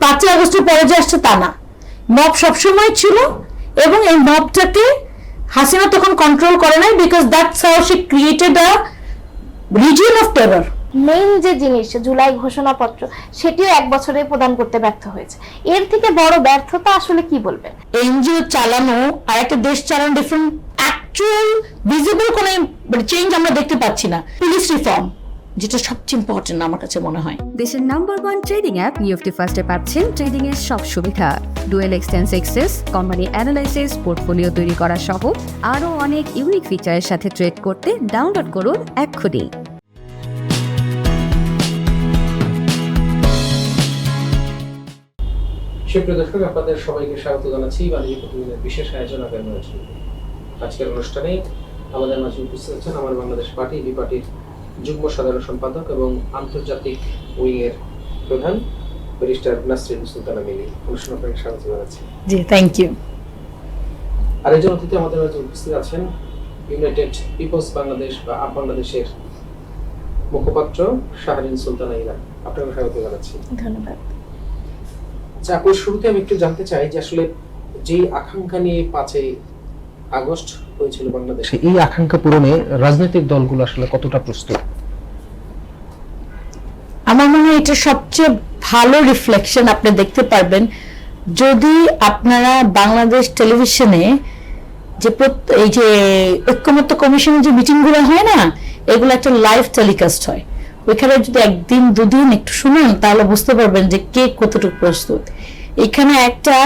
5ই আগস্টের পরে যে আসছে তা না, মব সবসময় ছিল এবং এই মবটাকে হাসিনা তখন কন্ট্রোল করে নাই, because that's how she created a region of terror. Main যে জিনিস জুলাই ঘোষণাপত্র, সেটিও 1 বছরে প্রদান করতে ব্যর্থ হয়েছে। এর থেকে বড় ব্যর্থতা আসলে কি বলবেন? এনজিও চালানো আর একটা দেশ চালানো ডিফারেন্ট। অ্যাকচুয়াল ভিজিবল কোনো চেঞ্জ আমরা দেখতে পাচ্ছি না। পুলিশ রিফর্ম যেটা সবচেয়ে ইম্পর্টেন্ট আমার কাছে মনে হয়। দেশের নাম্বার 1 ট্রেডিং অ্যাপ নিফটি ফার্স্টে পাচ্ছেন ট্রেডিং এর সব সুবিধা, dual এক্সটেন্স access, company analysis, portfolio তৈরি করা সহ আরও অনেক ইউনিক ফিচারের সাথে ট্রেড করতে ডাউনলোড করুন এক্ষুনি। সুপ্রিয় দর্শক, আপনাদের সবাইকে স্বাগত জানাচ্ছি বাণিজ্য প্রতিদিনের বিশেষ আয়োজন আগামী নজর। আজকের অনুষ্ঠানে আমাদের মাঝে উপস্থিত আছেন আমার বাংলাদেশ পার্টি বি পার্টির যুগ্ম সাধারণ সম্পাদক এবং আন্তর্জাতিক উইং এর প্রধান ব্যারিস্টার নাসরিন সুলতানা মিলি। অনুষ্ঠানে আপনাকে স্বাগত জানাচ্ছি। জি, থ্যাংক ইউ। আরেকজন অতিথি আমাদের মাঝে উপস্থিত আছেন ইউনাইটেড পিপলস বাংলাদেশ বা আপ বাংলাদেশের মুখপাত্র শাহরিন সুলতানা ইরা। আপনাকে স্বাগত জানাচ্ছি। ধন্যবাদ। আচ্ছা, আপনার শুরুতে আমি একটু জানতে চাই যে আসলে যে আকাঙ্ক্ষা নিয়ে 5ই আগস্ট হয়েছিল বাংলাদেশে, এই আকাঙ্ক্ষা পূরণে রাজনৈতিক দলগুলো আসলে কতটা প্রস্তুত? আমার মনে হয় এটা সবচেয়ে ভালো রিফ্লেকশন আপনি দেখতে পারবেন যদি আপনারা বাংলাদেশ টেলিভিশনে যে এই যে ঐক্যমত্য কমিশনের যে মিটিংগুলো হয় না, এগুলো একটা লাইভ টেলিকাস্ট হয়। ওইখানে যদি একদিন দুদিন একটু শুনেন তাহলে বুঝতে পারবেন যে কে কতটুকু প্রস্তুত। এখানে একটা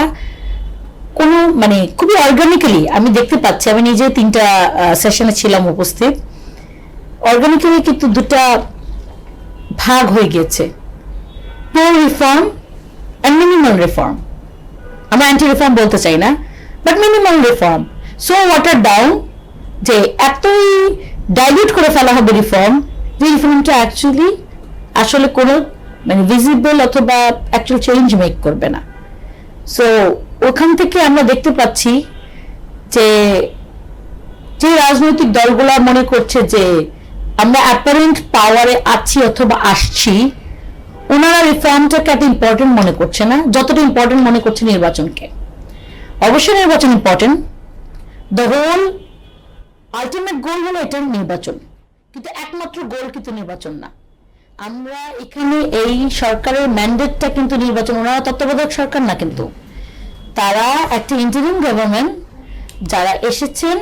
কোনো মানে খুবই অর্গানিক্যালি আমি দেখতে পাচ্ছি, আমি নিজে 3টা সেশনে ছিলাম উপস্থিত, অর্গানিক্যালি কিন্তু 2টা ভাগ হয়ে গেছে, pro reform and minimal reform. আমরা অ্যান্টি রিফর্ম বলতে চাই না, but minimal reform. So water down যে এতই ডাইলিউট করে ফেলা হবে রিফর্ম, যে রিফর্মটা অ্যাকচুয়ালি আসলে কোনো মানে ভিজিবল অথবা অ্যাকচুয়াল চেঞ্জ মেক করবে না। সো ওখান থেকে আমরা দেখতে পাচ্ছি যে যে রাজনৈতিক দলগুলো মনে করছে যে আমরা অ্যাপারেন্ট পাওয়ারে আছি অথবা আসছি, ওনারা রিফর্মটাকে এত ইম্পর্টেন্ট মনে করছে না যতটা ইম্পর্টেন্ট মনে করছে নির্বাচনকে। অবশ্যই নির্বাচন important, the whole ultimate goal হলো এটা নির্বাচন, কিন্তু একমাত্র গোল কিন্তু নির্বাচন না। আমরা এখানে এই সরকারের ম্যান্ডেটটা কিন্তু নির্বাচন, ওনারা তত্ত্বাবধায়ক সরকার না, কিন্তু তারা একটা ইন্টারিম গভর্নমেন্ট যারা এসেছেন